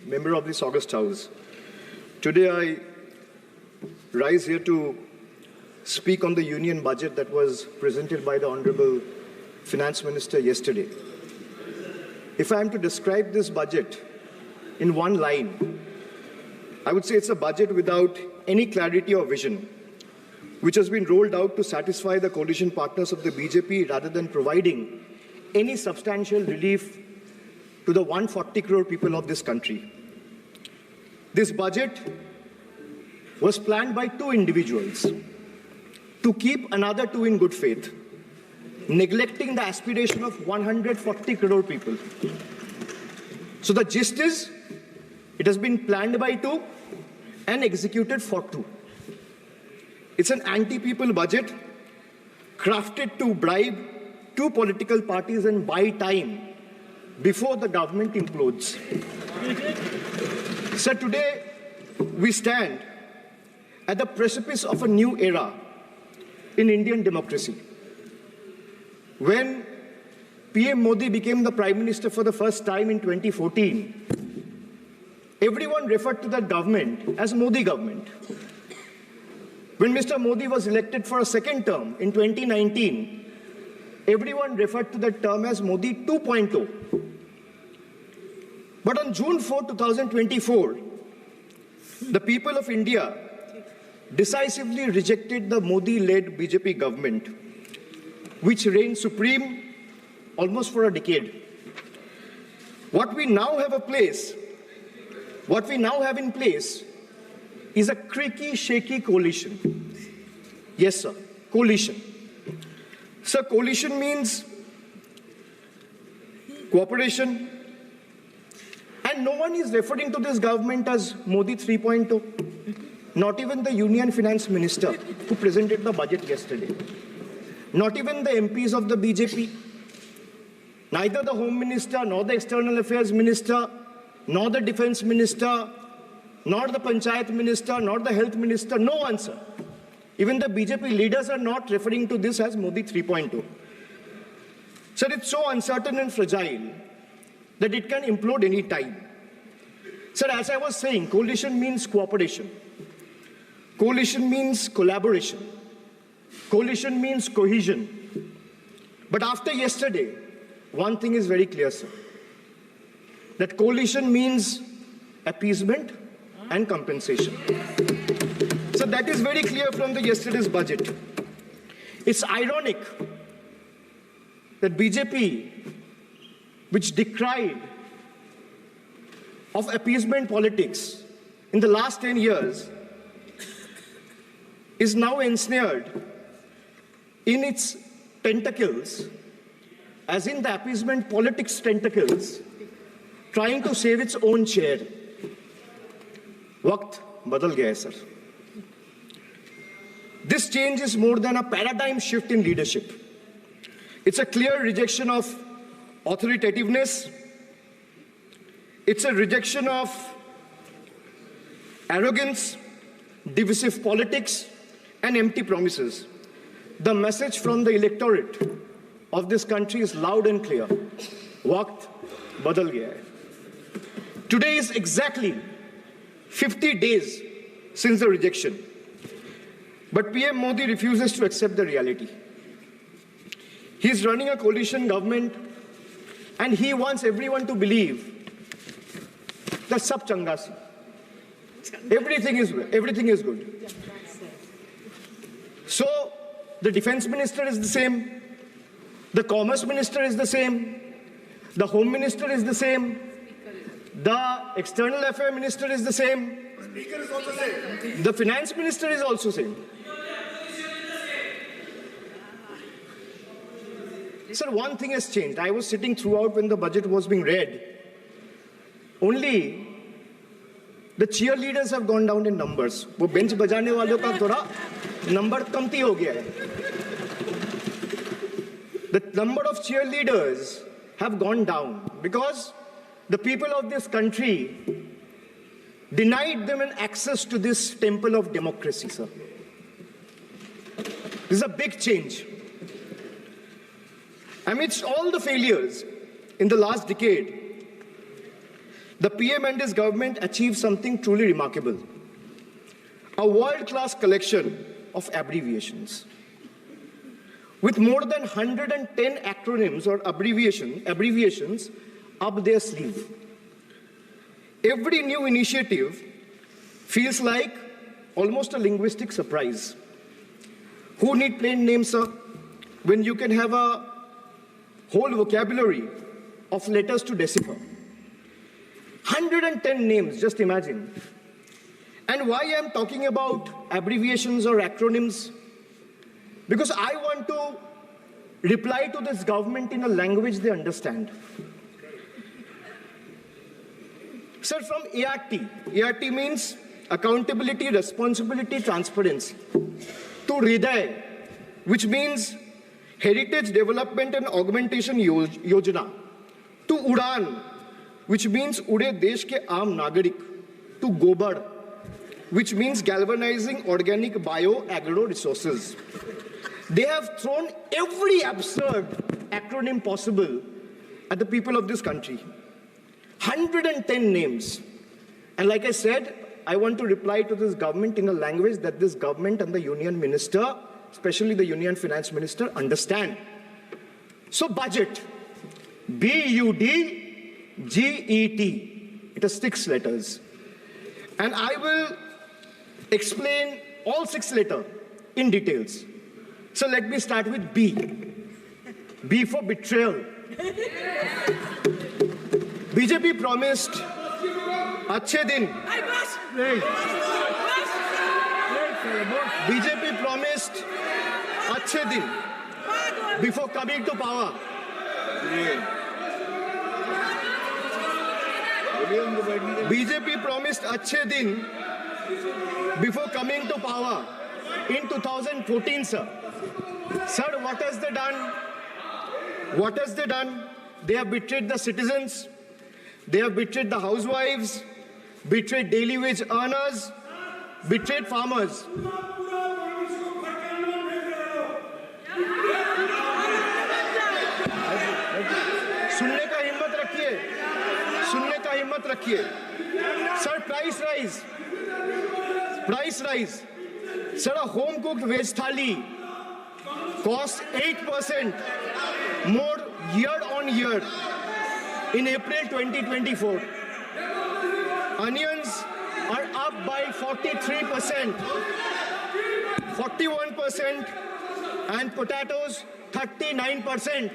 member of this August House. Today I rise here to speak on the union budget that was presented by the Honorable Finance Minister yesterday. If I am to describe this budget in one line, I would say it's a budget without any clarity or vision, which has been rolled out to satisfy the coalition partners of the BJP rather than providing any substantial relief to the 140 crore people of this country. This budget was planned by two individuals to keep another two in good faith, neglecting the aspiration of 140 crore people. So the gist is, it has been planned by two and executed for two. It's an anti-people budget crafted to bribe two political parties and buy time before the government implodes. So today we stand at the precipice of a new era in Indian democracy. When PM Modi became the Prime Minister for the first time in 2014, everyone referred to that government as Modi government. When Mr. Modi was elected for a second term in 2019, everyone referred to that term as Modi 2.0. But on June 4, 2024, the people of India decisively rejected the Modi-led BJP government, which reigned supreme almost for a decade. What we now have in place is a creaky, shaky coalition. Yes, sir, coalition. Sir, coalition means cooperation. And no one is referring to this government as Modi 3.0. Not even the Union Finance Minister who presented the budget yesterday. Not even the MPs of the BJP. Neither the Home Minister, nor the External Affairs Minister, nor the Defense Minister, nor the Panchayat Minister, nor the Health Minister, no answer. Even the BJP leaders are not referring to this as Modi 3.0. Sir, it's so uncertain and fragile that it can implode any time. Sir, as I was saying, coalition means cooperation. Coalition means collaboration. Coalition means cohesion. But after yesterday, one thing is very clear, sir. That coalition means appeasement and compensation. So that is very clear from the yesterday's budget. It's ironic that BJP, which decried of appeasement politics in the last 10 years, is now ensnared in its tentacles, as in the appeasement politics tentacles, trying to save its own chair. Waqt badal gaya hai, sir. This change is more than a paradigm shift in leadership. It's a clear rejection of authoritativeness. It's a rejection of arrogance, divisive politics, and empty promises. The message from the electorate of this country is loud and clear. Waqt badal gaya hai. Today is exactly 50 days since the rejection. But PM Modi refuses to accept the reality. He is running a coalition government and he wants everyone to believe that sab changa si. Everything is good. So the defense minister is the same, the commerce minister is the same, the home minister is the same, the external affairs minister is the same, Speaker is also same. The finance minister is also same. Sir, one thing has changed. I was sitting throughout when the budget was being read. Only the cheerleaders have gone down in numbers. वो bench बजाने वालों का थोड़ा number कमती हो गया है. The number of cheerleaders have gone down because the people of this country denied them an access to this temple of democracy, sir. This is a big change. Amidst all the failures in the last decade, the PM and his government achieved something truly remarkable. A world-class collection of abbreviations. With more than 110 acronyms or abbreviations up their sleeve. Every new initiative feels like almost a linguistic surprise. Who need plain names, sir, when you can have a whole vocabulary of letters to decipher? 110 names, just imagine. And why I'm talking about abbreviations or acronyms? Because I want to reply to this government in a language they understand. Sir, from ART. ART means accountability, responsibility, transparency. To Hriday, which means Heritage Development and Augmentation Yojana. To Udan, which means Ude Desh ke Aam Nagarik. To Gobar, which means galvanizing organic bio-agro resources. They have thrown every absurd acronym possible at the people of this country. 110 names. And like I said, I want to reply to this government in a language that this government and the union minister, especially the union finance minister, understand. So budget, B-U-D-G-E-T. It has 6 letters. And I will explain all 6 letters in details. So let me start with B. B for betrayal. BJP promised अच्छे दिन. BJP promised अच्छे दिन before coming to power. BJP promised अच्छे दिन before coming to power in 2014, sir. Sir, what has they done? What has they done? They have betrayed the citizens. They have betrayed the housewives, betrayed daily wage earners, betrayed farmers. सुनने का हिम्मत रखिए. Sir, price rise. Sir, a home cooked veg thali costs 8% more year on year in April 2024. Onions are up by 43%, 41%, and potatoes 39%.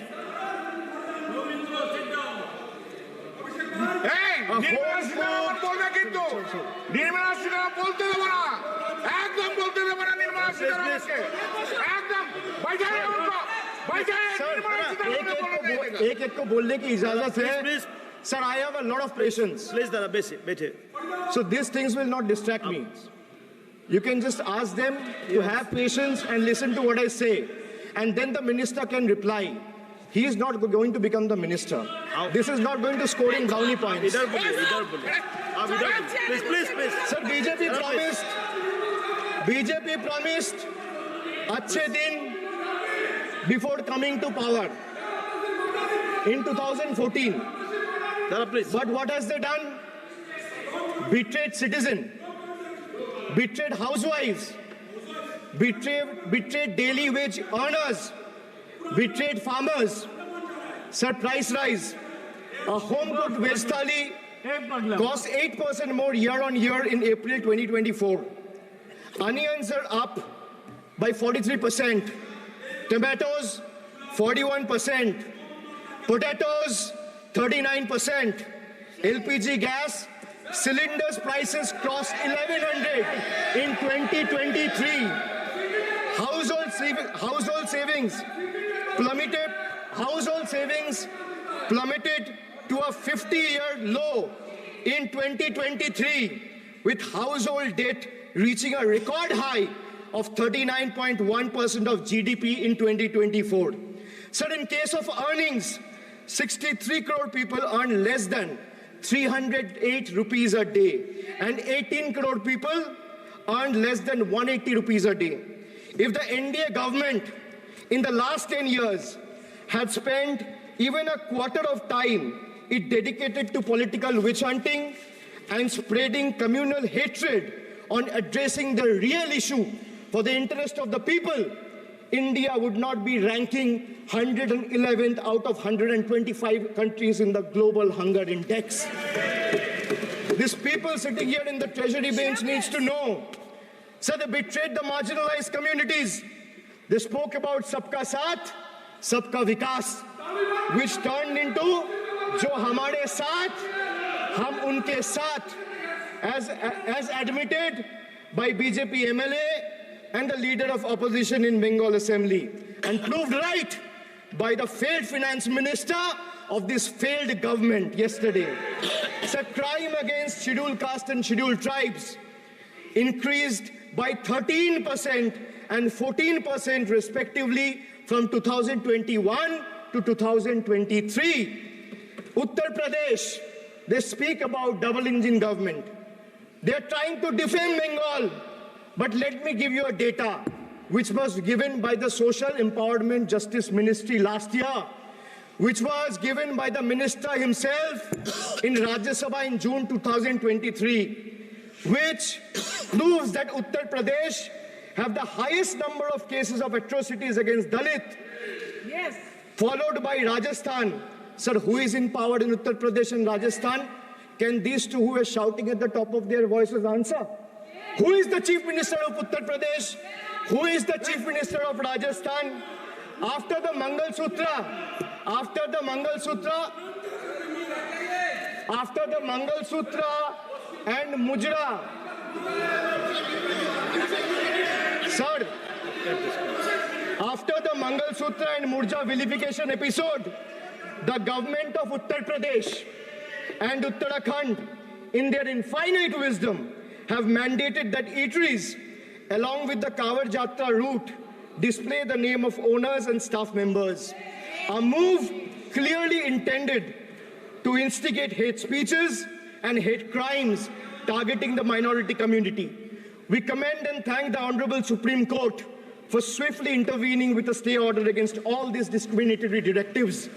एक को बोलने की इजाजत है. Sir, I have a lot of patience. So these things will not distract me. You can just ask them to have patience and listen to what I say. And then the minister can reply. He is not going to become the minister. This is not going to score in brownie points. Please. Sir, BJP promised अच्छे दिन before coming to power in 2014. But what has they done? Betrayed citizen, betrayed housewives, betrayed daily wage earners, betrayed farmers. Sir, price rise. A home-cooked veg thali costs 8% more year on year in April 2024. Onions are up by 43%. Tomatoes, 41%. Potatoes, 39%. LPG gas cylinders prices crossed 1100 in 2023. Household savings plummeted to a 50-year low in 2023, with household debt reaching a record high of 39.1% of GDP in 2024. Sir, in case of earnings, 63 crore people earn less than 308 rupees a day, and 18 crore people earn less than 180 rupees a day. If the NDA government in the last 10 years had spent even a quarter of time it dedicated to political witch hunting and spreading communal hatred on addressing the real issue for the interest of the people, India would not be ranking 111th out of 125 countries in the global hunger index. These people sitting here in the treasury bench needs to know. So they betrayed the marginalized communities. They spoke about Sabka Saath, Sabka Vikas, which turned into Jo Hamare Saath, Hum Unke Saath, as admitted by BJP MLA and the leader of opposition in Bengal Assembly, and proved right by the failed finance minister of this failed government yesterday. It's a crime against scheduled caste and scheduled tribes, increased by 13% and 14% respectively from 2021 to 2023. Uttar Pradesh, they speak about double engine government. They're trying to defame Bengal. But let me give you a data which was given by the Social Empowerment Justice Ministry last year, which was given by the minister himself in Rajya Sabha in June 2023, which proves that Uttar Pradesh have the highest number of cases of atrocities against Dalit, yes, followed by Rajasthan. Sir, who is in power in Uttar Pradesh and Rajasthan? Can these two who are shouting at the top of their voices answer? Who is the Chief Minister of Uttar Pradesh? Who is the Chief Minister of Rajasthan? After the Mangal Sutra and Mujra, sir, after the Mangal Sutra and Murja vilification episode, the government of Uttar Pradesh and Uttarakhand, in their infinite wisdom, have mandated that eateries, along with the Kawar Jatra route, display the name of owners and staff members. A move clearly intended to instigate hate speeches and hate crimes targeting the minority community. We commend and thank the Honorable Supreme Court for swiftly intervening with a stay order against all these discriminatory directives.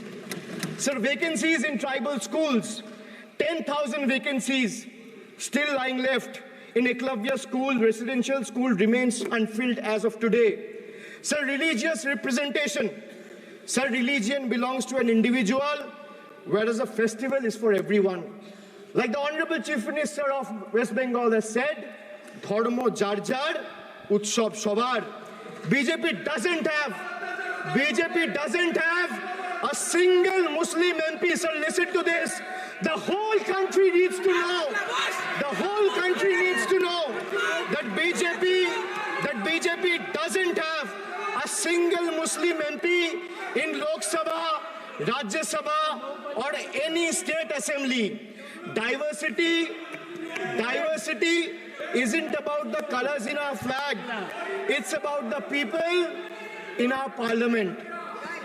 Sir, vacancies in tribal schools, 10,000 vacancies still lying left in Eklavya school, residential school, remains unfilled as of today. Sir, religious representation. Sir, religion belongs to an individual, whereas a festival is for everyone. Like the Honorable Chief Minister of West Bengal has said, Dharmo jar jar, Utsav shobar. BJP doesn't have a single Muslim MP. Sir, listen to this. The whole country needs to know. The whole country needs to know that BJP doesn't have a single Muslim MP in Lok Sabha, Rajya Sabha, or any state assembly. Diversity isn't about the colors in our flag. It's about the people in our parliament.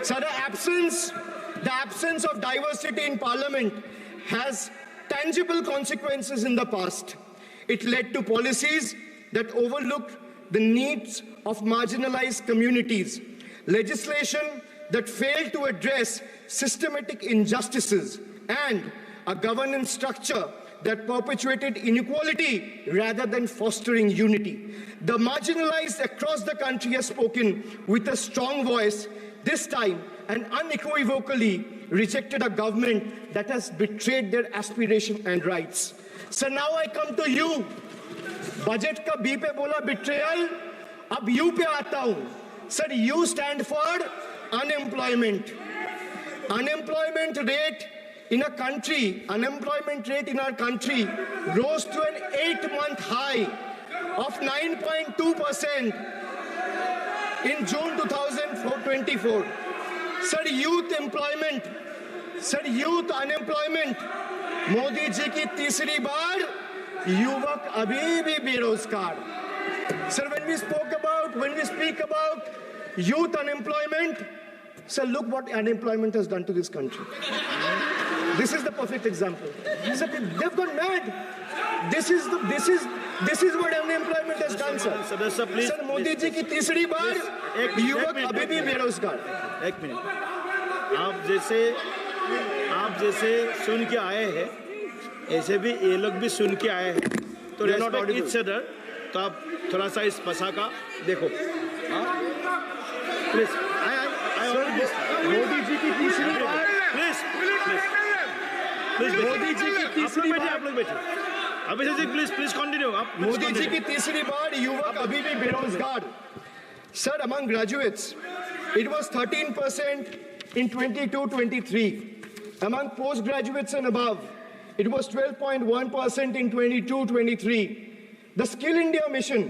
So the absence of diversity in parliament has tangible consequences in the past. It led to policies that overlooked the needs of marginalized communities, legislation that failed to address systematic injustices, and a governance structure that perpetuated inequality rather than fostering unity. The marginalized across the country have spoken with a strong voice, this time and unequivocally rejected a government that has betrayed their aspiration and rights. So now I come to you. Budget ka B pe bola betrayal, ab U pe aata hu. Sir, U stand for unemployment. Unemployment rate in our country rose to an 8-month high of 9.2% in June 2024. Sir, youth unemployment, Modi ji ki तीसरी बार युवक अभी भी बेरोजगार. Sir, when we speak about youth unemployment, sir, look what unemployment has done to this country. This is the perfect example. Sir, they've gone mad. This is what unemployment has done, sir. Sir, Modi ji की तीसरी बार युवक अभी भी बेरोजगार. एक minute, आप जैसे आप जैसे सुन के आए हैं ऐसे भी ये लोग भी सुन के आए हैं, तो रेस्पेक्ट ईच अदर। तो आप थोड़ा सा इस भाषा का देखो। प्लीज मोदी जी की तीसरी बार, प्लीज मोदी जी की तीसरी बार, आप लोग बैठे। Abhishek ji please please continue. आप मोदी जी की तीसरी बार युवक अभी भी बेरोजगार। Sir, among graduates, it was 13% in 22-23. Among postgraduates and above, it was 12.1% in 22-23. The Skill India mission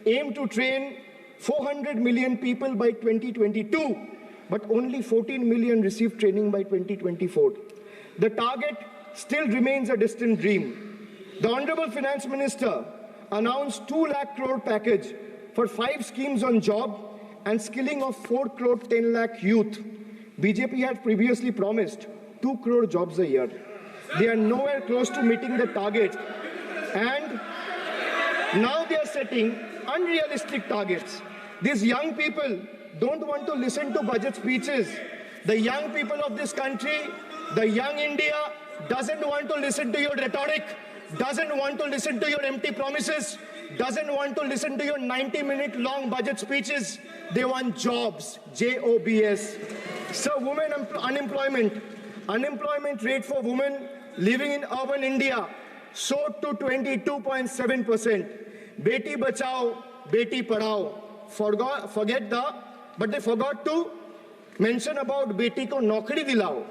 aimed to train 400 million people by 2022, but only 14 million received training by 2024. The target still remains a distant dream. The Honorable Finance Minister announced 2 lakh crore package for 5 schemes on job and skilling of 4 crore 10 lakh youth. BJP had previously promised 2 crore jobs a year. They are nowhere close to meeting the target, and now they are setting unrealistic targets. These young people don't want to listen to budget speeches. The young people of this country, the young India, doesn't want to listen to your rhetoric, doesn't want to listen to your empty promises, doesn't want to listen to your 90-minute long budget speeches. They want jobs, J-O-B-S. So unemployment rate for women living in urban India soared to 22.7%. Beti Bachao, Beti Padhao. But they forgot to mention about Beti ko Naukri Dilao.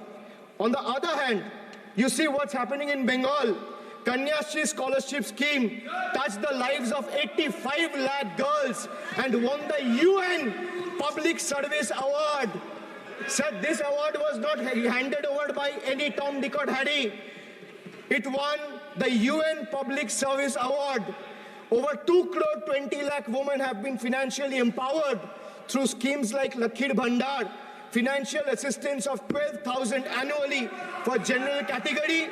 On the other hand, you see what's happening in Bengal. Kanyashri scholarship scheme touched the lives of 85 lakh girls and won the UN Public Service Award. Said this award was not handed over by any Tom, Dick or Harry. It won the UN Public Service Award. Over 2 crore 20 lakh women have been financially empowered through schemes like Lakhir Bhandar, financial assistance of 12,000 annually for general category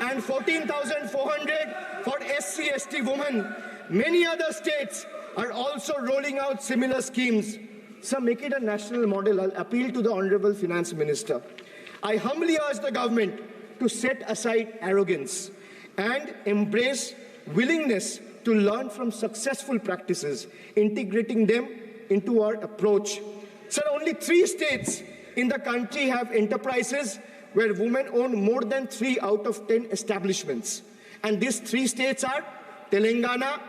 and 14,400 for SC/ST women. Many other states are also rolling out similar schemes. So make it a national model. I'll appeal to the Honorable Finance Minister. I humbly urge the government to set aside arrogance and embrace willingness to learn from successful practices, integrating them into our approach. Sir, only 3 states in the country have enterprises where women own more than 3 out of 10 establishments. And these 3 states are Telangana,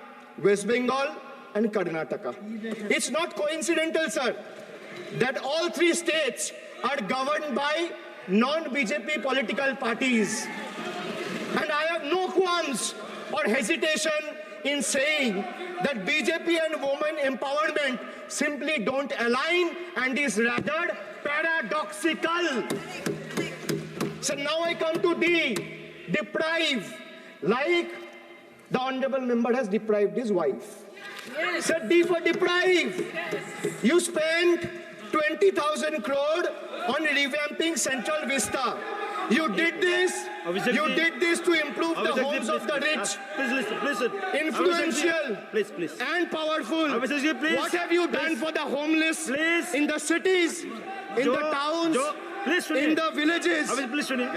West Bengal, and Karnataka. It's not coincidental, sir, that all 3 states are governed by non-BJP political parties. And I have no qualms or hesitation in saying that BJP and women empowerment simply don't align and is rather paradoxical. So now I come to D, deprive, like the honorable member has deprived his wife. Yes. So D for deprive. Yes. You spent 20,000 crore on revamping Central Vista. You did this. You did this to improve the homes of the rich. Please listen. Influential please. and powerful. Please. What have you done for the homeless in the cities, in the towns, in the villages? Please सुनिए।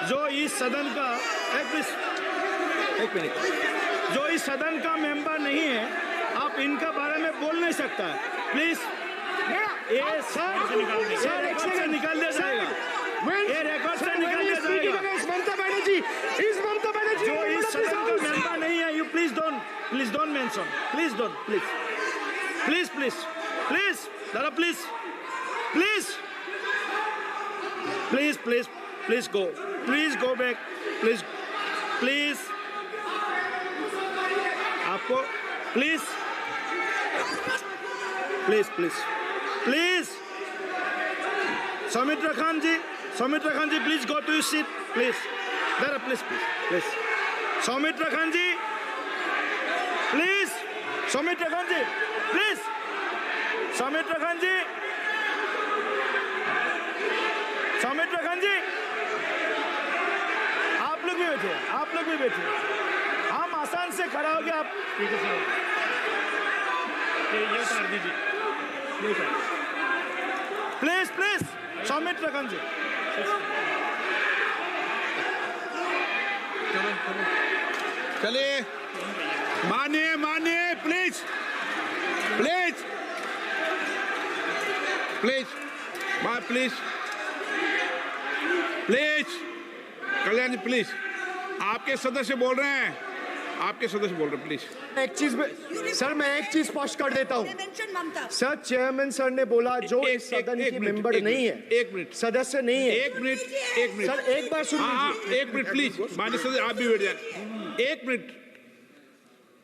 जो इस सदन का एक minute, जो इस सदन का मेंबर नहीं है, आप इनका बारे में बोल नहीं सकता है। प्लीज ये सर रिकॉर्ड से निकाल दिया जाएगा। ये रिकॉर्ड से निकाल दिया जाएगा। ममता बनर्जी जो इस सदन का मेंबर नहीं है, you please don't mention, please दादा प्लीज गो बैक प्लीज आपको please Soumitra Khan ji please go to your seat please दादा प्लीज सौमित्रा खान जी प्लीज आप लोग भी बैठे हम आसान से खड़ा हो गया। आप ठीक है सर, ये उतार दीजिए प्लीज सौमित्रा खान जी। चलिए मानिए please please please please please Kalyan ji please, आपके सदस्य बोल रहे हैं, प्लीज। एक चीज सर, मैं एक चीज स्पष्ट कर देता हूँ सर। चेयरमैन सर ने बोला जो इस सदन की मेंबर नहीं है, एक मिनट, सदस्य नहीं है। एक मिनट सर एक बार सुन लीजिए। एक मिनट प्लीज, माननीय सदस्य आप भी बैठ जाए। एक मिनट,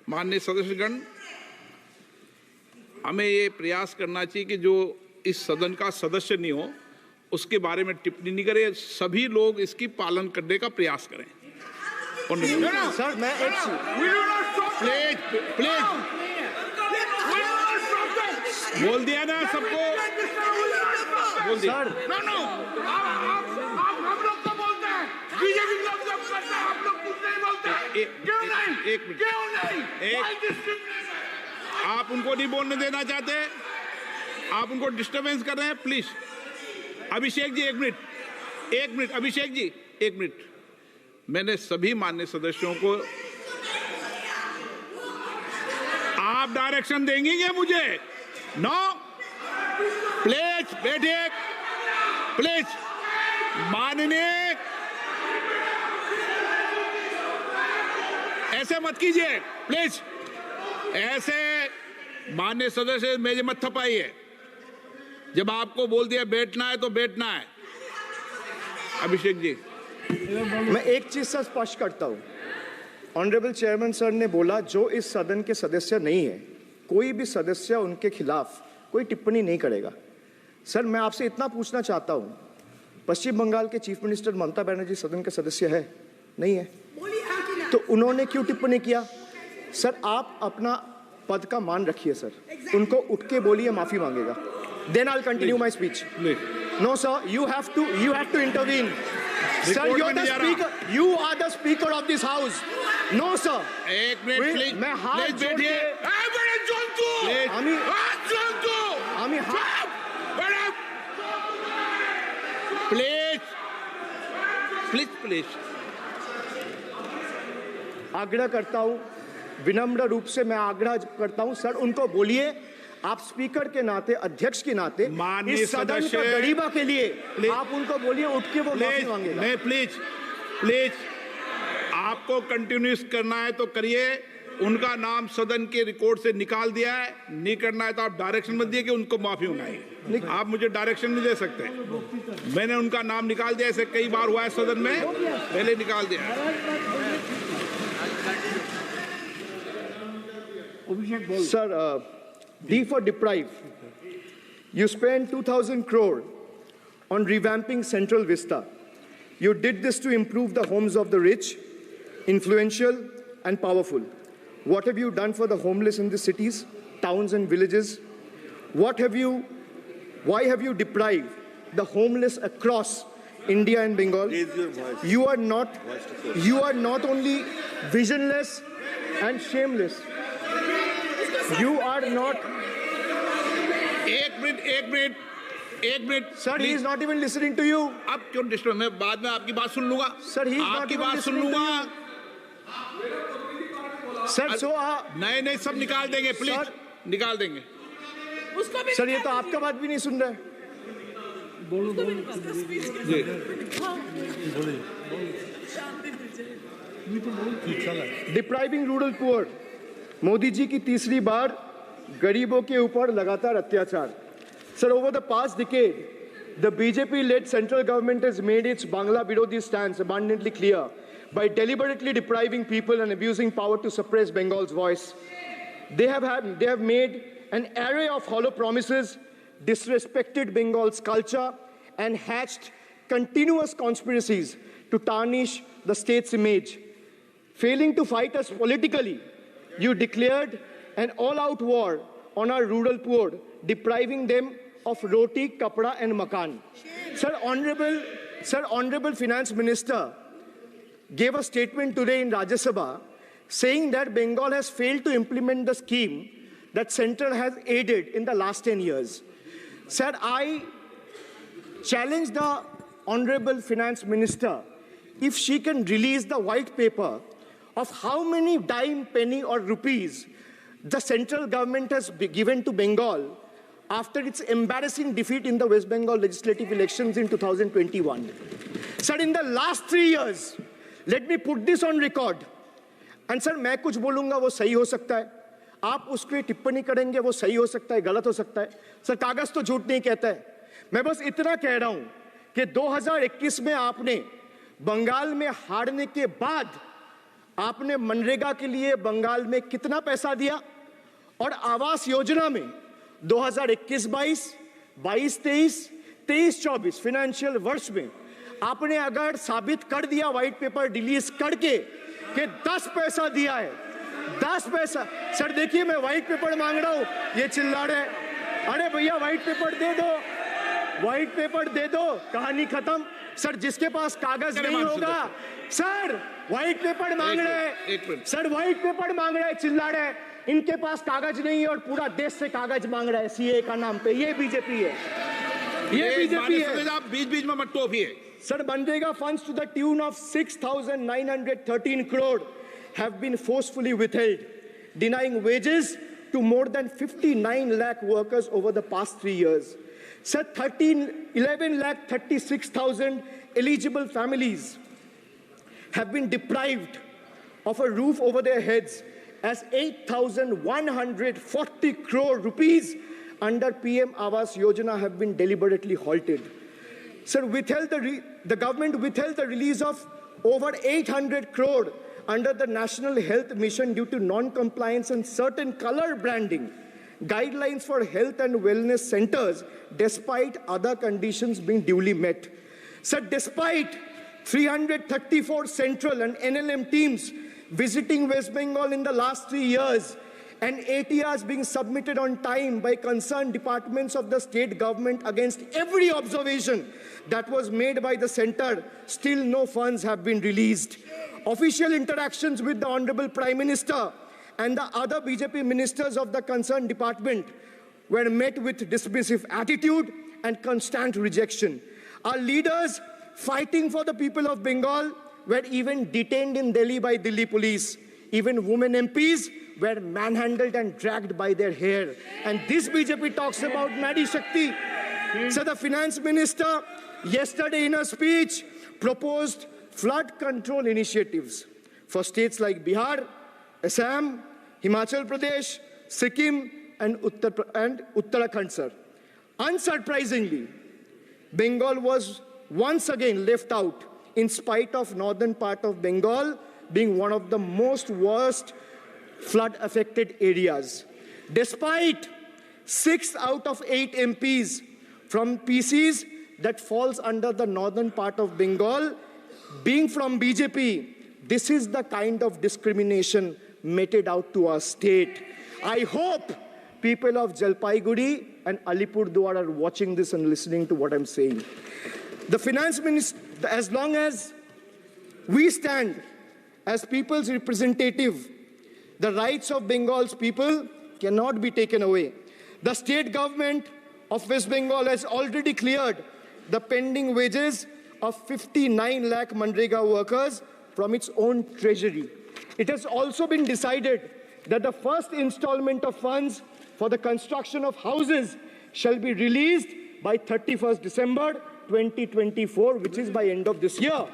माननीय सदस्यगण, हमें ये प्रयास करना चाहिए कि जो इस सदन का सदस्य नहीं हो उसके बारे में टिप्पणी नहीं करे, सभी लोग इसकी पालन करने का प्रयास करें। सर मैं एक प्लीज प्लीज बोल दिया ना सबको, बोल दिया। सर हम लोग तो बोलते हैं, बीजेपी लोग जब करते हैं आप लोग कुछ नहीं बोलते। क्यों नहीं? एक मिनट, क्यों नहीं? आप उनको नहीं बोलने देना चाहते, आप उनको डिस्टर्बेंस कर रहे हैं। प्लीज अभिषेक जी एक मिनट, अभिषेक जी एक मिनट। मैंने सभी माननीय सदस्यों को, आप डायरेक्शन देंगे क्या मुझे? नो, प्लीज बैठिए, प्लीज। माननीय, ऐसे मत कीजिए प्लीज, ऐसे माननीय सदस्य मेरे मत थपाइए। जब आपको बोल दिया बैठना है तो बैठना है। अभिषेक जी मैं एक चीज से स्पष्ट करता हूं। ऑनरेबल चेयरमैन सर ने बोला जो इस सदन के सदस्य नहीं है, कोई भी सदस्य उनके खिलाफ कोई टिप्पणी नहीं करेगा। सर मैं आपसे इतना पूछना चाहता हूं, पश्चिम बंगाल के चीफ मिनिस्टर ममता बनर्जी सदन के सदस्य है? नहीं है, तो उन्होंने क्यों टिप्पणी किया? सर आप अपना पद का मान रखिए सर, उनको उठ के बोलिए माफी मांगेगा। Then I'll continue my speech. No, sir, you have to intervene. Sir, you're the speaker. You are the speaker of this house. No, sir. एक मिनट प्लीज, मैं हाथ जोड़ के प्लीज आग्रह करता हूं, विनम्र रूप से मैं आग्रह करता हूं सर, उनको बोलिए आप स्पीकर के नाते, अध्यक्ष के नाते, इस सदन का गरीबा के लिए आप उनको बोलिए उठ के वो माफी मांगेगा। नहीं प्लीज आपको कंटिन्यूस करना है तो करिए। उनका नाम सदन के रिकॉर्ड से निकाल दिया है, नहीं करना है तो आप डायरेक्शन मत दिए कि उनको माफी मंगाइए। आप मुझे डायरेक्शन नहीं दे सकते, मैंने उनका नाम निकाल दिया, ऐसे कई बार हुआ है सदन में, पहले निकाल दिया। Sir, D for deprive. You spent 2,000 crore on revamping Central Vista. You did this to improve the homes of the rich, influential, and powerful. What have you done for the homeless in the cities, towns, and villages? Why have you deprived the homeless across India and Bengal? You are not only visionless and shameless. You are not. एक minute Sir, he is not even listening to you. अब क्यों disturb? मैं बाद में आपकी बात सुन लूंगा। Sir, he is not आपकी even बात सुन listening to लूंगा। you. Sir, so नहीं सब निकाल देंगे प्लीज, Sir, निकाल देंगे। सर ये तो आपका बात भी नहीं सुन रहे। Depriving rural poor, Modi ji की तीसरी बार गरीबों के ऊपर लगातार अत्याचार। Sir, over the past decade, the BJP-led central government has made its Bangla Birodhi stance abundantly clear by deliberately depriving people and abusing power to suppress Bengal's voice. They have made an array of hollow promises, disrespected Bengal's culture, and hatched continuous conspiracies to tarnish the state's image. Failing to fight us politically, you declared an all-out war on our rural poor, depriving them of roti, kapda, and makan. Sir, Honorable Finance Minister gave a statement today in Rajya Sabha saying that Bengal has failed to implement the scheme that Central has aided in the last 10 years. Sir, I challenge the Honorable Finance Minister if she can release the white paper of how many dime, penny or rupees the central government has given to Bengal after its embarrassing defeat in the West Bengal legislative elections in 2021. Sir, in the last 3 years, let me put this on record. And sir, मैं कुछ बोलूँगा वो सही हो सकता है, आप उस पर टिप्पणी करेंगे वो सही हो सकता है, गलत हो सकता है. सर, कागज तो झूठ नहीं कहता है. मैं बस इतना कह रहा हूँ कि 2021 में आपने बंगाल में हारने के बाद आपने मनरेगा के लिए बंगाल में कितना पैसा दिया, और आवास योजना में 2021-22, 22-23, 23-24 फाइनेंशियल वर्ष में आपने अगर साबित कर दिया व्हाइट पेपर रिलीज करके कि 10 पैसा दिया है, 10 पैसा. सर देखिए, मैं व्हाइट पेपर मांग रहा हूं, ये चिल्ला रहे. अरे भैया व्हाइट पेपर दे दो, व्हाइट पेपर दे दो, कहानी खत्म. सर जिसके पास कागज नहीं होगा, सर व्हाइट पेपर मांग रहे हैं, सर व्हाइट पेपर मांग रहे हैं, चिल्ला रहे हैं. इनके पास कागज नहीं है और पूरा देश से कागज मांग रहा है सीए का नाम पे. ये बीजेपी है, ये बीजेपी है. आप बीच बीच में मत टोकिए. Sir, Manrega funds to the tune of 6,913 crore have been forcefully withheld, denying wages to more than 59 lakh workers over the past 3 years. Sir, 11 lakh 36,000 eligible families have been deprived of a roof over their heads as 8,140 crore rupees under PM Awas Yojana have been deliberately halted. Sir, the government withheld the release of over 800 crore under the National Health Mission due to non-compliance and certain color branding guidelines for health and wellness centers, despite other conditions being duly met. Sir, despite 334 central and NLM teams visiting West Bengal in the last 3 years, and ATRs being submitted on time by concerned departments of the state government against every observation that was made by the center, still no funds have been released. Official interactions with the Honorable Prime Minister and the other BJP ministers of the concerned department were met with dismissive attitude and constant rejection. Our leaders fighting for the people of Bengal were even detained in Delhi by Delhi police. Even women MPs were manhandled and dragged by their hair. And this BJP talks about Nari Shakti. So the finance minister yesterday in a speech proposed flood control initiatives for states like Bihar, Assam, Himachal Pradesh, Sikkim, and Uttarakhand, sir. Unsurprisingly, Bengal was once again left out, in spite of northern part of Bengal being one of the most worst flood-affected areas. Despite 6 out of 8 MPs from PCs that falls under the northern part of Bengal being from BJP, this is the kind of discrimination meted out to our state. I hope people of Jalpaiguri and Alipurduar are watching this and listening to what I'm saying. The finance minister, as long as we stand as people's representative, the rights of Bengal's people cannot be taken away. The state government of West Bengal has already cleared the pending wages of 59 lakh Manrega workers from its own treasury. It has also been decided that the first installment of funds for the construction of houses shall be released by 31st December 2024, which is by end of this year.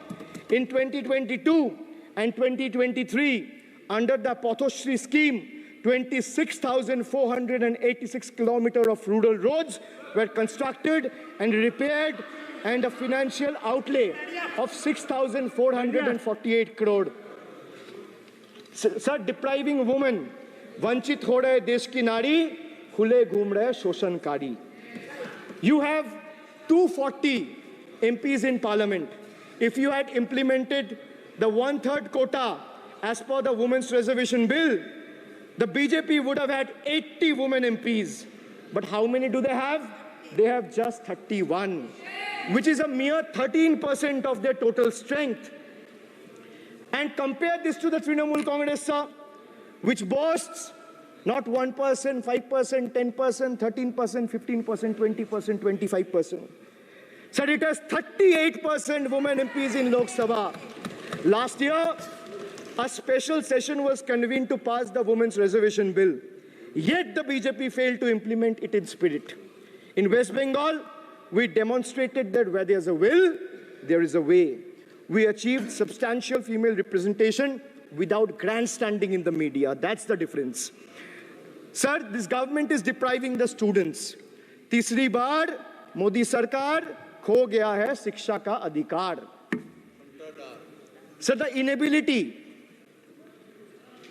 In 2022 and 2023, under the Pathoshri scheme, 26,486 kilometers of rural roads were constructed and repaired, and a financial outlay of 6,448 crore. Sir, depriving women, vanchit ho rahe desh ki nari, khule ghum rahe shoshankari. You have 240 MPs in parliament. If you had implemented the 1/3 quota as per the Women's Reservation Bill, the BJP would have had 80 women MPs. But how many do they have? They have just 31, which is a mere 13% of their total strength. And compare this to the Trinamool Congress, sir, which boasts not 1%, 5%, 10%, 13%, 15%, 20%, 25%. Sir, it has 38% women MPs in Lok Sabha. Last year, a special session was convened to pass the Women's Reservation Bill. Yet the BJP failed to implement it in spirit. In West Bengal, we demonstrated that where there's a will, there is a way. We achieved substantial female representation without grandstanding in the media. That's the difference. Sir, this government is depriving the students. तीसरी बार मोदी सरकार खो गया है शिक्षा का अधिकार. Sir, the inability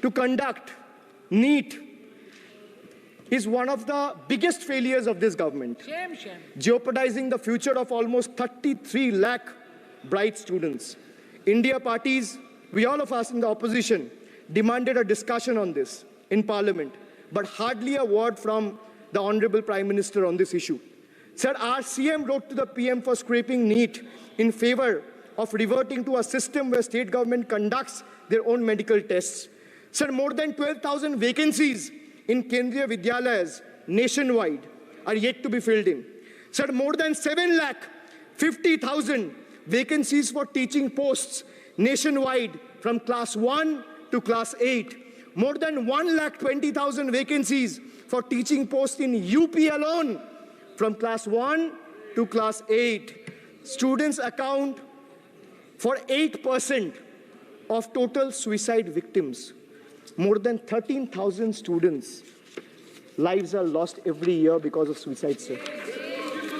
to conduct NEET is one of the biggest failures of this government, jeopardizing the future of almost 33 lakh bright students. India parties, we all of us in the opposition, demanded a discussion on this in Parliament, but hardly a word from the Honorable Prime Minister on this issue. Sir, our CM wrote to the PM for scrapping NEET in favor of reverting to a system where state government conducts their own medical tests. Sir, more than 12,000 vacancies in Kendriya Vidyalayas nationwide are yet to be filled in. Sir, more than 7,50,000 vacancies for teaching posts nationwide from class 1 to class 8. More than 1,20,000 vacancies for teaching posts in UP alone from class 1 to class 8. Students account for 8% of total suicide victims. More than 13,000 students' lives are lost every year because of suicide, sir.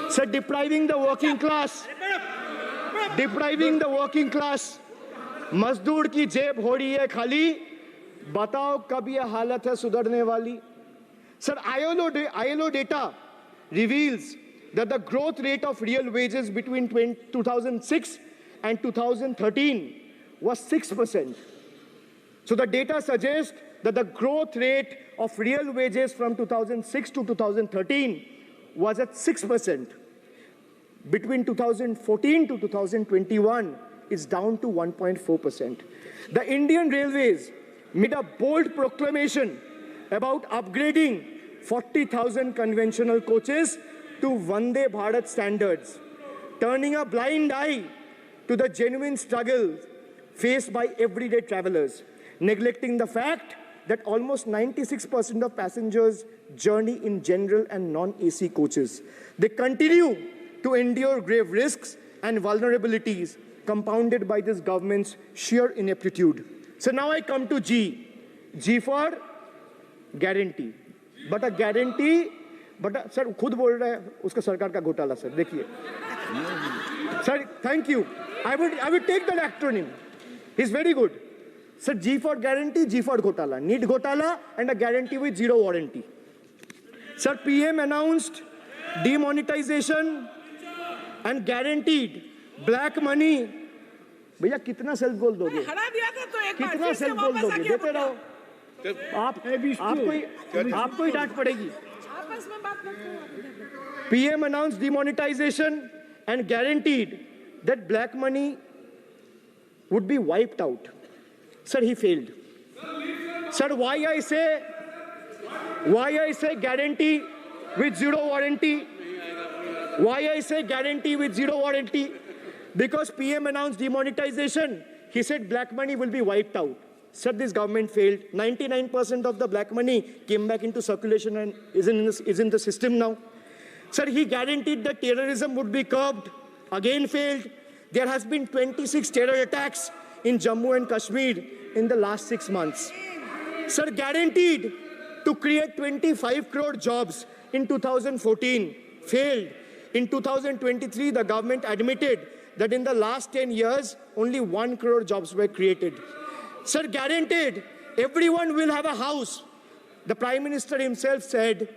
Sir, depriving the working class, मजदूर की जेब हो रही है खाली, बताओ कब ये हालत है सुधरने वाली? Sir, ILO data reveals that the growth rate of real wages between 2006 and 2013 was 6%. So the data suggests that the growth rate of real wages from 2006 to 2013 was at 6%. Between 2014 to 2021 is down to 1.4%. The Indian Railways made a bold proclamation about upgrading 40,000 conventional coaches to Vande Bharat standards, turning a blind eye to the genuine struggle faced by everyday travelers, neglecting the fact that almost 96% of passengers journey in general and non-AC coaches. They continue to endure grave risks and vulnerabilities compounded by this government's sheer ineptitude. So now I come to G. G for guarantee. But a guarantee, sir, खुद बोल रहा है उसका सरकार का घोटाला, sir. देखिए. Sir, thank you. I would take that acronym. He's very good. Sir, G for guarantee, G for ghotala. NEET ghotala and a guarantee with zero warranty. Sir, PM announced demonetization and guaranteed black money. भैया कितना self goal दोगे? कितना self goal दोगे? देते रहो. आपको ही डांट पड़ेगी. PM announced demonetization and guaranteed that black money would be wiped out. Sir, he failed. Sir, why I say guarantee with zero warranty? Why I say guarantee with zero warranty? Because PM announced demonetization. He said black money will be wiped out. Sir, this government failed. 99% of the black money came back into circulation and is in the system now. Sir, he guaranteed that terrorism would be curbed. Again failed. There has been 26 terror attacks in Jammu and Kashmir in the last 6 months. Sir, guaranteed to create 25 crore jobs in 2014, failed. In 2023, the government admitted that in the last 10 years, only 1 crore jobs were created. Sir, guaranteed everyone will have a house. The Prime Minister himself said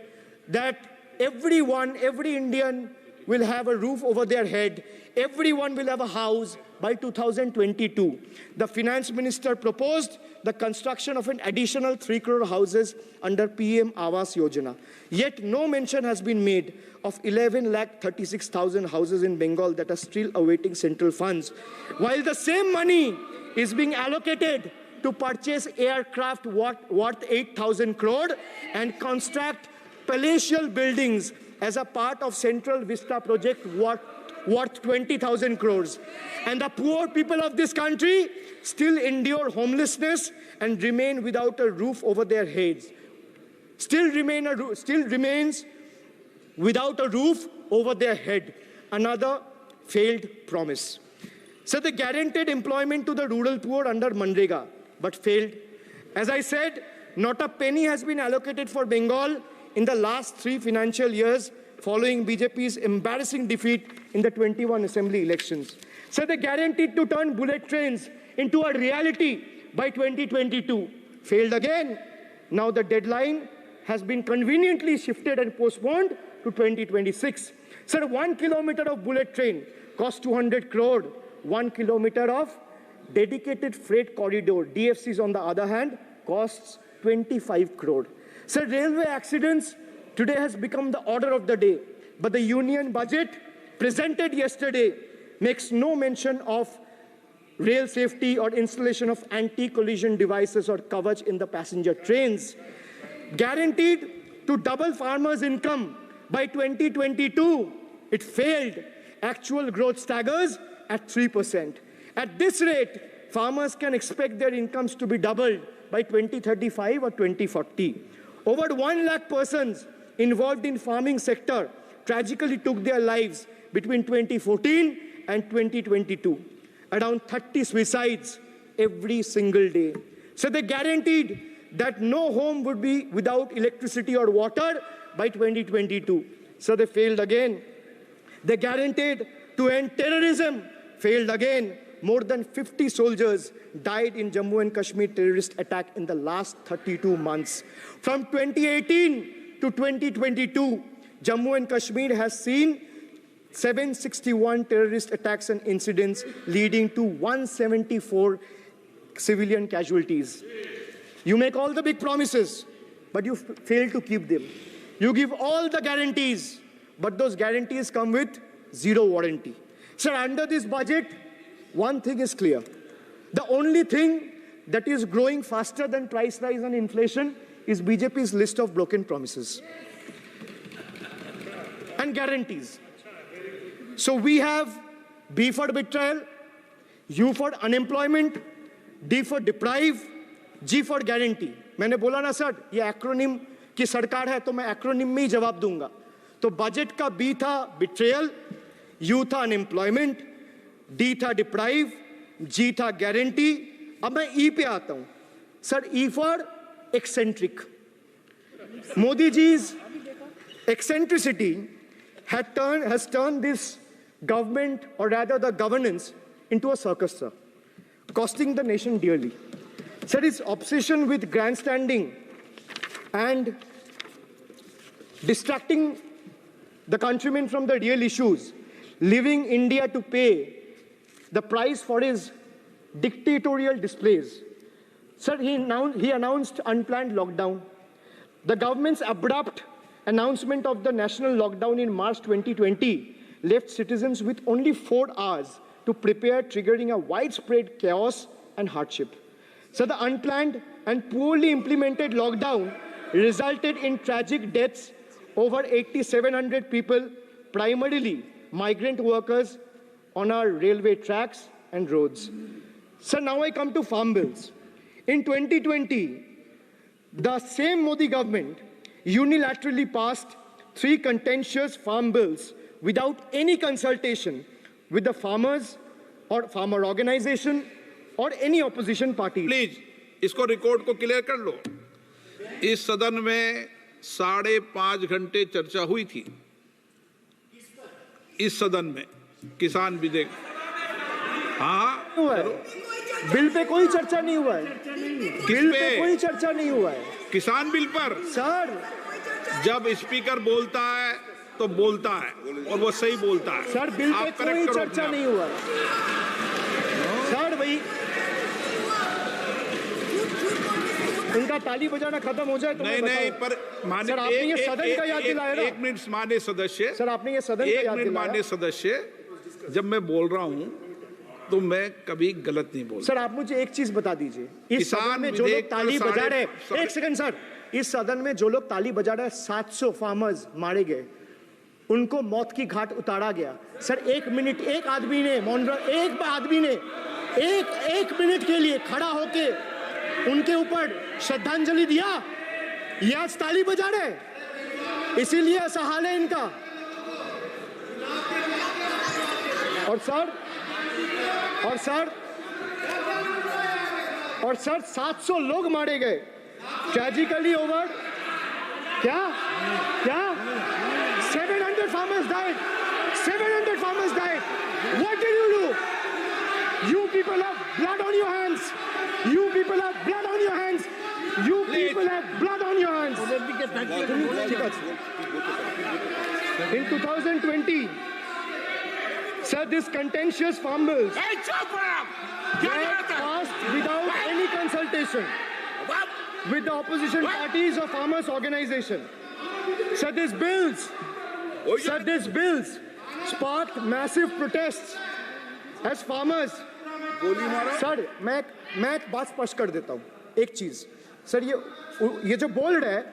that every Indian will have a roof over their head. Everyone will have a house by 2022. The Finance Minister proposed the construction of an additional 3 crore houses under PM Awas Yojana. Yet no mention has been made of 11,36,000 houses in Bengal that are still awaiting central funds, while the same money is being allocated to purchase aircraft worth 8,000 crore and construct palatial buildings as a part of Central Vista project worth worth 20,000 crores. And the poor people of this country still endure homelessness and remain without a roof over their heads. Still remains without a roof over their head. Another failed promise. So they guaranteed employment to the rural poor under Manrega, but failed. As I said, not a penny has been allocated for Bengal in the last 3 financial years following BJP's embarrassing defeat in the 21 assembly elections. So they guaranteed to turn bullet trains into a reality by 2022. Failed again. Now the deadline has been conveniently shifted and postponed to 2026. Sir, 1 kilometer of bullet train costs 200 crore. 1 kilometer of dedicated freight corridor, DFCs on the other hand, costs 25 crore. Sir, railway accidents today has become the order of the day. But the union budget presented yesterday makes no mention of rail safety or installation of anti-collision devices or coverage in the passenger trains. Guaranteed to double farmers' income by 2022. It failed. Actual growth staggers at 3%. At this rate, farmers can expect their incomes to be doubled by 2035 or 2040. Over 1 lakh persons involved in farming sector tragically took their lives between 2014 and 2022. Around 30 suicides every single day. So they guaranteed that no home would be without electricity or water by 2022. So they failed again. They guaranteed to end terrorism. Failed again. More than 50 soldiers died in Jammu and Kashmir terrorist attack in the last 32 months. From 2018 to 2022, Jammu and Kashmir has seen 761 terrorist attacks and incidents leading to 174 civilian casualties. You make all the big promises, but you fail to keep them. You give all the guarantees, but those guarantees come with zero warranty. Sir, under this budget, one thing is clear. The only thing that is growing faster than price rise and inflation is BJP's list of broken promises and guarantees. So we have B for betrayal, U for unemployment, D for deprive, G for guarantee. मैंने बोला ना sir, ये acronym की सरकार है तो मैं acronym में ही जवाब दूंगा. तो बजट का B था betrayal, U था unemployment, D था deprive, G था guarantee. अब मैं E पे आता हूं. Sir, E for eccentric. Modi ji's eccentricity has turned this government, or rather the governance, into a circus, sir, costing the nation dearly. Sir, his obsession with grandstanding and distracting the countrymen from the real issues, leaving India to pay the price for his dictatorial displays. Sir, he announced unplanned lockdown. The government's abrupt announcement of the national lockdown in March 2020 left citizens with only 4 hours to prepare, triggering a widespread chaos and hardship. So the unplanned and poorly implemented lockdown resulted in tragic deaths. Over 8,700 people, primarily migrant workers, on our railway tracks and roads. So now I come to farm bills. In 2020, the same Modi government unilaterally passed 3 contentious farm bills without any consultation with the farmers or farmer organization or any opposition party. Please इसको record को clear कर लो. इस सदन में 5.5 घंटे चर्चा हुई थी. इस सदन में किसान विधेयक. हाँ, हुआ है. बिल पे कोई चर्चा नहीं हुआ है. बिल पे कोई चर्चा नहीं हुआ है. किसान बिल पर सर, जब स्पीकर बोलता है तो बोलता है और वो सही बोलता है. सर, बिल पे कोई चर्चा नहीं हुआ है. सर, भाई इनका ताली बजाना खत्म हो जाए तो नहीं, पर माननीय सर, आपने ये सदन का याद दिलाया ना. 1 मिनट माननीय सदस्य. सर, आपने ये सदन का याद दिलाया. माननीय सदस्य, जब मैं बोल रहा हूं तो मैं कभी गलत नहीं बोलता. सर, आप मुझे एक चीज बता दीजिए. इस सदन में जो लोग ताली बजा रहे हैं, एक सेकंड सर, इस सदन में जो लोग ताली बजा रहे हैं, 700 फार्मर्स मारे गए. उनको मौत की घाट उतारा गया। सर 1 मिनट एक आदमी ने एक मिनट के लिए खड़ा होके उनके ऊपर श्रद्धांजलि दिया। ये आज ताली बजा रहे, इसीलिए ऐसा हाल है इनका। और सर 700 लोग मारे गए ट्रेजिकली ओवर क्या 700 farmers died. 700 farmers died. What did you do? You people have blood on your hands. You people have blood on your hands. You people have blood on your hands. In 2020, sir, this contentious farm bills were passed without any consultation with the opposition parties or farmers' organization. Sir, these bills sparked massive protests as farmers. Sir मैं एक बात स्पष्ट कर देता हूँ, एक चीज sir, ये जो बोल रहा है,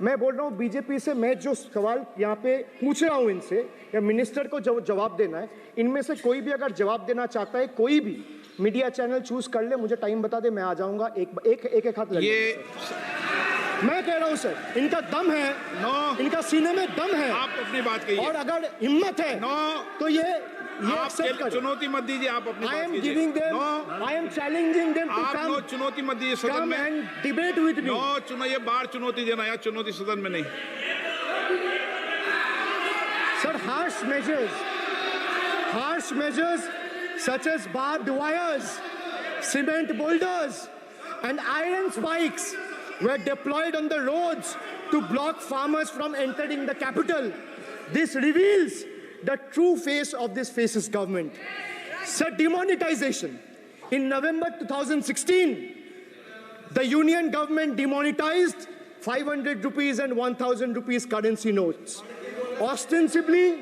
मैं बोल रहा हूँ बीजेपी से, मैं जो सवाल यहाँ पे पूछ रहा हूँ इनसे या मिनिस्टर को जो जवाब देना है, इनमें से कोई भी अगर जवाब देना चाहता है, कोई भी मीडिया चैनल चूज कर ले, मुझे टाइम बता दे, मैं आ जाऊंगा। एक हाथ लगे। मैं कह रहा हूं सर, इनका दम है, इनका सीने में दम है, आप अपनी बात कहिए, और अगर हिम्मत है तो ये आप चुनौती मत दीजिए, आप अपनी बात कीजिए। I am challenging them to come. चुनौती मत दीजिए सदन come में। and debate with me. ये बाहर चुनौती देना, या चुनौती सदन में नहीं। Sir, harsh measures such as barbed wires, cement boulders, and iron spikes were deployed on the roads to block farmers from entering the capital. This reveals the true face of this fascist government. Sir, demonetization. In November 2016, the union government demonetized 500 rupees and 1000 rupees currency notes. Ostensibly,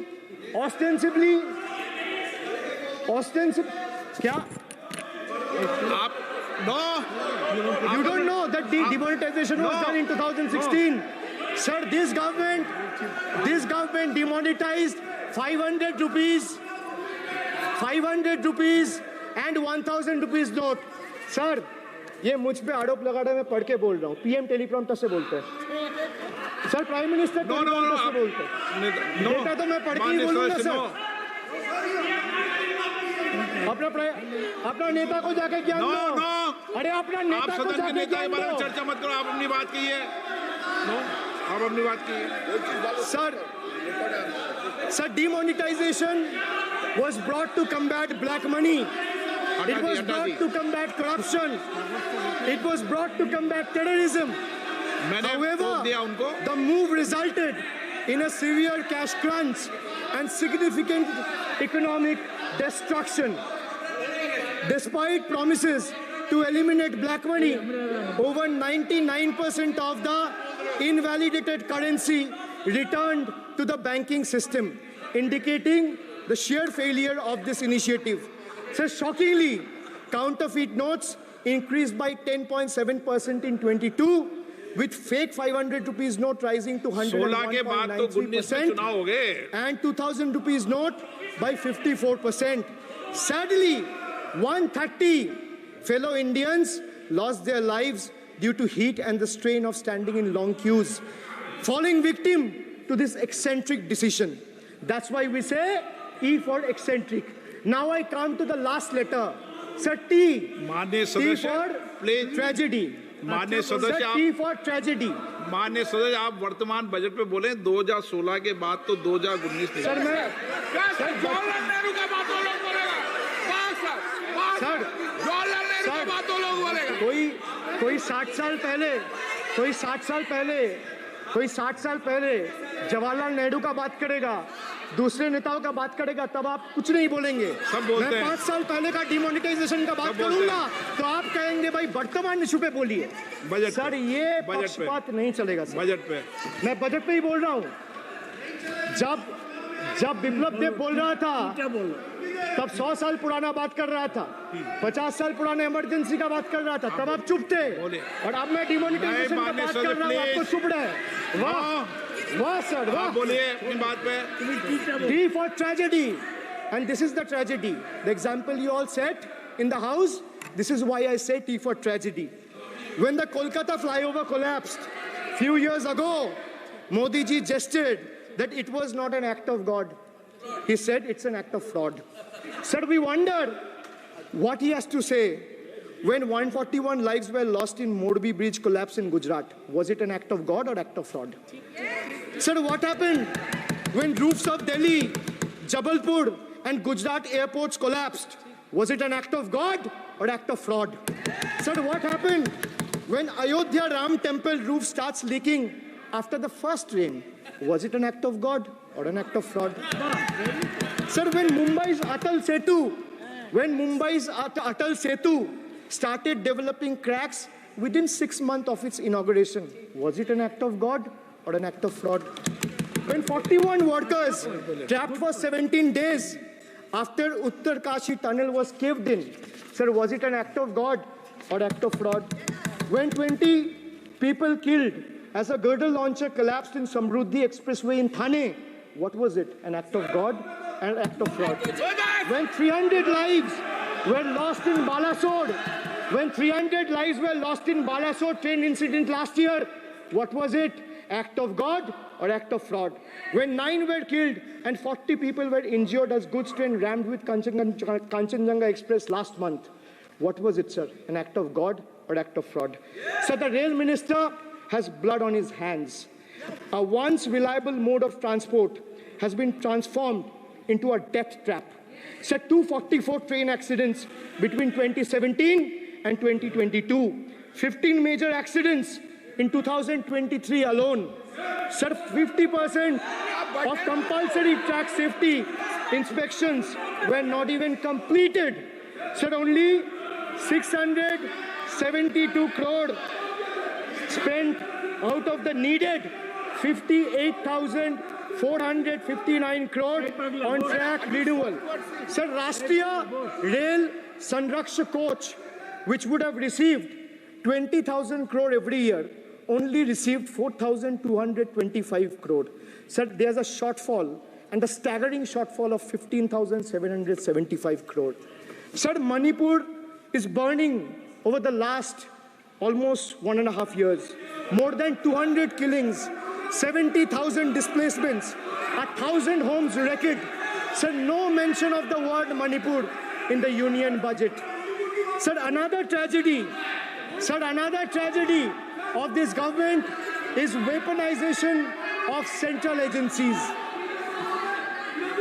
क्या? You don't know that the demonetization was done in 2016. Sir, this government demonetized 500 rupees and 1000 rupees note. Sir, ये मुझ पे आरोप लगा रहा है, मैं पढ़ के बोल रहा हूँ। पीएम टेलीप्रॉम्प्टर से बोलते हैं। सर, प्राइम मिनिस्टर टेलीप्रॉम्प्टर से बोलते हैं। डेटा तो मैं पढ़ के ही बोलूँगा सर। अपना नेता को जाके ज्ञान दो। अरे अपना नेता को जाके ज्ञान दो। चर्चा मत करो, आप अपनी बात कीजिए। आप अपनी बात कीजिए। Sir, demonetization was brought to combat black money. It was brought to combat corruption. It was brought to combat terrorism. However, the move resulted in a severe cash crunch and significant economic destruction. Despite promises to eliminate black money, over 99% of the invalidated currency returned to the banking system, indicating the sheer failure of this initiative. So shockingly, counterfeit notes increased by 10.7% in 22, with fake 500 rupees note rising to 101.93% and 2000 rupees note by 54%. Sadly, 130 fellow Indians lost their lives due to heat and the strain of standing in long queues, falling victim to this eccentric decision. That's why we say E for eccentric. Now I come to the last letter. Sir, T. T for tragedy. माननीय सदस्य, T for tragedy. माननीय सदस्य, आप वर्तमान budget पे बोले 2016 के बाद तो 2019 नहीं। सर मैं जवाहरलाल नेहरू का बात वो लोग बोलेगा। सर जवाहरलाल नेहरू का बात वो लोग बोलेगा। कोई 60 साल पहले जवाहरलाल नेहरू का बात करेगा, दूसरे नेताओं का बात करेगा, तब आप कुछ नहीं बोलेंगे। मैं 5 साल पहले का डिमोनेटाइजेशन का बात करूंगा तो आप कहेंगे भाई वर्तमान इशू पे बोलिए। सर ये पक्षपात नहीं चलेगा सर। बजट पे मैं बजट पे ही बोल रहा हूँ। जब बिप्लब देव बोल रहा था, तब 100 साल पुराना बात कर रहा था, 50 साल पुराने इमरजेंसी का बात कर रहा था, तब आप चुप थे। और अब मैं डिमोनेटाइजेशन का बात कर रहा हूँ, आपको चुप रहे। वाह वाह सर, वाह। बोलिए अपनी बात पे। T for tragedy, and this is the tragedy. The example you all set in the house, this is why I say T for tragedy. When the Kolkata flyover collapsed few years ago, Modi ji gestured that it was not an act of God. He said it's an act of fraud. Sir, we wonder what he has to say when 141 lives were lost in Morbi Bridge collapse in Gujarat. Was it an act of God or act of fraud? Sir, what happened when roofs of Delhi, Jabalpur and Gujarat airports collapsed? Was it an act of God or act of fraud? Sir, what happened when Ayodhya Ram temple roof starts leaking after the first rain? Was it an act of God or an act of fraud? Sir, when Mumbai's Atal Setu started developing cracks within 6 months of its inauguration, was it an act of God or an act of fraud? When 41 workers trapped for 17 days after Uttarkashi tunnel was caved in, sir, was it an act of God or act of fraud? When 20 people killed as a girdle launcher collapsed in Samruddhi Expressway in Thane, what was it? An act of God and an act of fraud? When 300 lives were lost in Balasore, train incident last year, what was it? Act of God or act of fraud? When 9 were killed and 40 people were injured as goods train rammed with Kanchenjunga Express last month, what was it, sir? An act of God or act of fraud? So the rail minister has blood on his hands. A once reliable mode of transport has been transformed into a death trap. So 244 train accidents between 2017 and 2022. 15 major accidents in 2023 alone. Sir, 50% of compulsory track safety inspections were not even completed. Sir, only 672 crore spent out of the needed 58,459 crore on track renewal. Sir, Rashtriya Rail Sanrakshak coach, which would have received 20,000 crore every year, only received 4,225 crore. Sir, there's a shortfall, and a staggering shortfall of 15,775 crore. Sir, Manipur is burning over the last almost 1.5 years. More than 200 killings, 70,000 displacements, 1,000 homes wrecked. Sir, no mention of the word Manipur in the union budget. Sir, another tragedy of this government is weaponization of central agencies.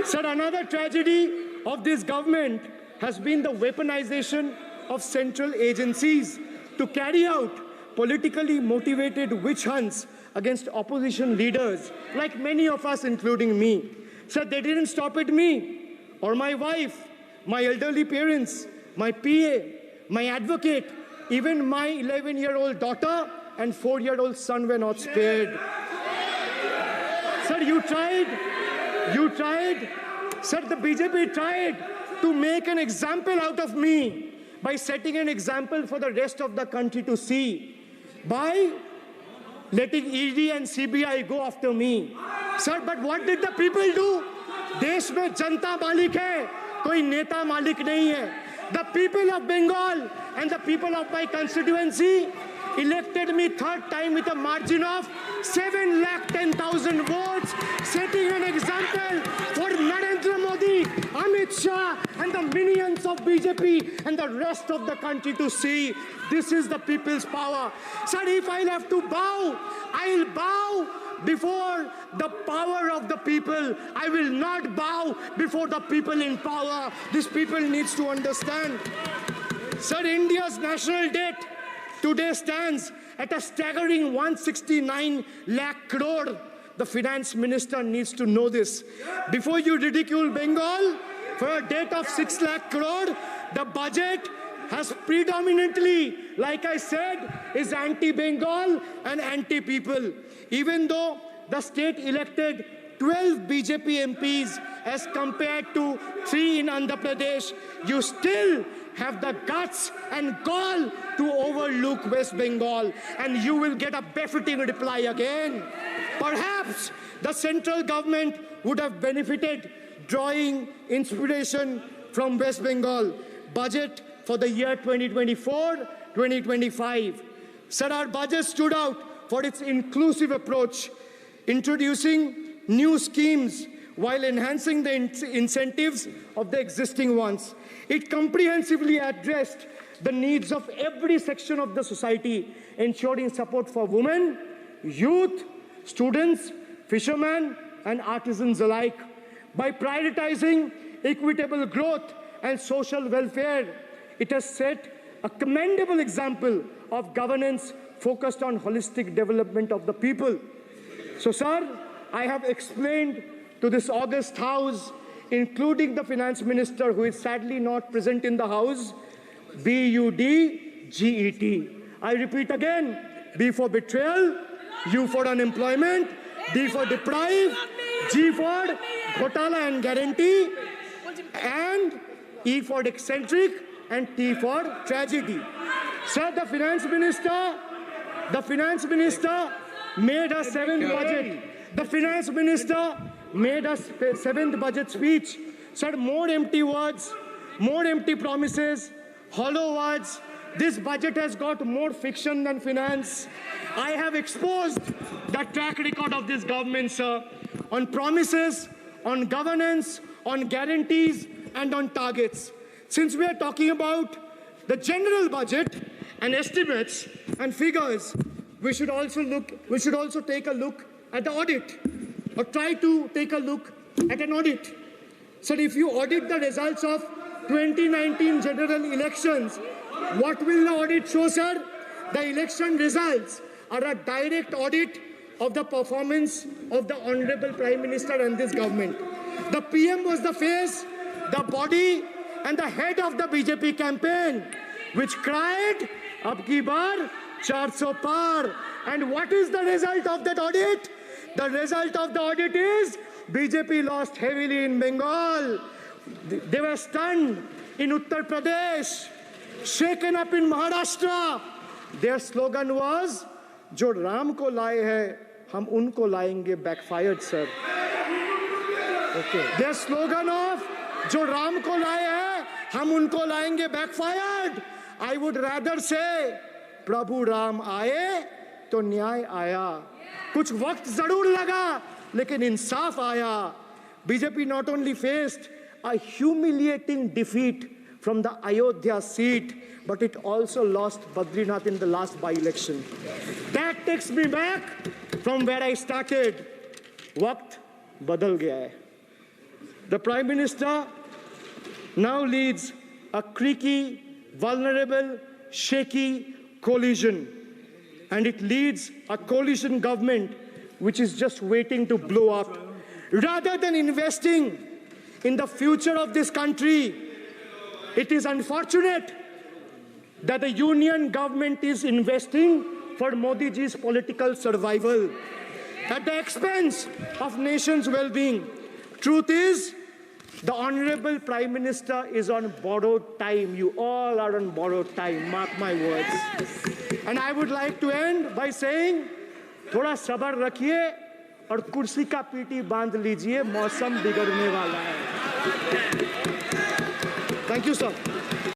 Sir, another tragedy of this government has been the weaponization of central agencies to carry out politically motivated witch hunts against opposition leaders, like many of us, including me. Sir, they didn't stop at me or my wife, my elderly parents, my PA, my advocate, even my 11-year-old daughter and 4-year-old son were not spared. Sir, you tried. Sir, the BJP tried to make an example out of me by setting an example for the rest of the country to see, by letting ED and CBI go after me. Sir, but what did the people do? देश में जनता मालिक है, कोई नेता मालिक नहीं है. The people of Bengal and the people of my constituency elected me third time with a margin of 710,000 votes, setting an example for Narendra Modi, Amit Shah and the minions of BJP and the rest of the country to see. This is the people's power. Sir, if I'll have to bow, I'll bow before the power of the people. I will not bow before the people in power. This people needs to understand. Sir, India's national debt today stands at a staggering 169 lakh crore. The finance minister needs to know this. Before you ridicule Bengal for a debt of 6 lakh crore, the budget has predominantly, like I said, is anti-Bengal and anti-people. Even though the state elected 12 BJP MPs as compared to 3 in Andhra Pradesh, you still have the guts and gall to overlook West Bengal, and you will get a befitting reply again. Perhaps the central government would have benefited drawing inspiration from West Bengal budget for the year 2024-2025. Sir, our budget stood out for its inclusive approach, introducing new schemes while enhancing the incentives of the existing ones. It comprehensively addressed the needs of every section of the society, ensuring support for women, youth, students, fishermen, and artisans alike. By prioritizing equitable growth and social welfare, it has set a commendable example of governance focused on holistic development of the people. So, sir, I have explained to this august House, including the Finance Minister, who is sadly not present in the House, BUDGET. I repeat again, B for betrayal, U for unemployment, D for deprive, G for ghotala and guarantee, and E for eccentric, and T for tragedy. Sir, the Finance Minister made a seventh budget. The Finance Minister made a seventh budget speech. Sir, more empty words, more empty promises, hollow words. This budget has got more fiction than finance. I have exposed the track record of this government, sir, on promises, on governance, on guarantees, and on targets. Since we are talking about the general budget and estimates and figures, we should also take a look at the audit, or try to take a look at an audit. So if you audit the results of 2019 general elections, what will the audit show, sir? The election results are a direct audit of the performance of the Honorable Prime Minister and this government. The PM was the face, the body, and the head of the BJP campaign, which cried, "Ab ki baar 400 par." And what is the result of that audit? The result of the audit is BJP lost heavily in Bengal. They were stunned in Uttar Pradesh, shaken up in Maharashtra. Their slogan was, "Jo Ram ko laaye hai, hum unko laayenge," backfired, sir. Okay. Their slogan of "Jo Ram ko laaye hai, hum unko laayenge," backfired. I would rather say, "Prabhu Ram aaye, to न्याय आया." कुछ वक्त जरूर लगा, लेकिन इंसाफ आया. BJP not only faced a humiliating defeat from the Ayodhya seat, but it also lost Badrinath in the last by-election. That takes me back from where I started. Waqt badal gaya hai. The Prime Minister now leads a creaky, vulnerable, shaky coalition. And it leads a coalition government which is just waiting to blow up. Rather than investing in the future of this country, it is unfortunate that the union government is investing for Modi ji's political survival at the expense of nation's well-being. Truth is, the Honorable Prime Minister is on borrowed time. You all are on borrowed time, mark my words. And I would like to end by saying, थोड़ा सब्र रखिए और कुर्सी का PT बांध लीजिए, मौसम बिगड़ने वाला है. Thank you, sir.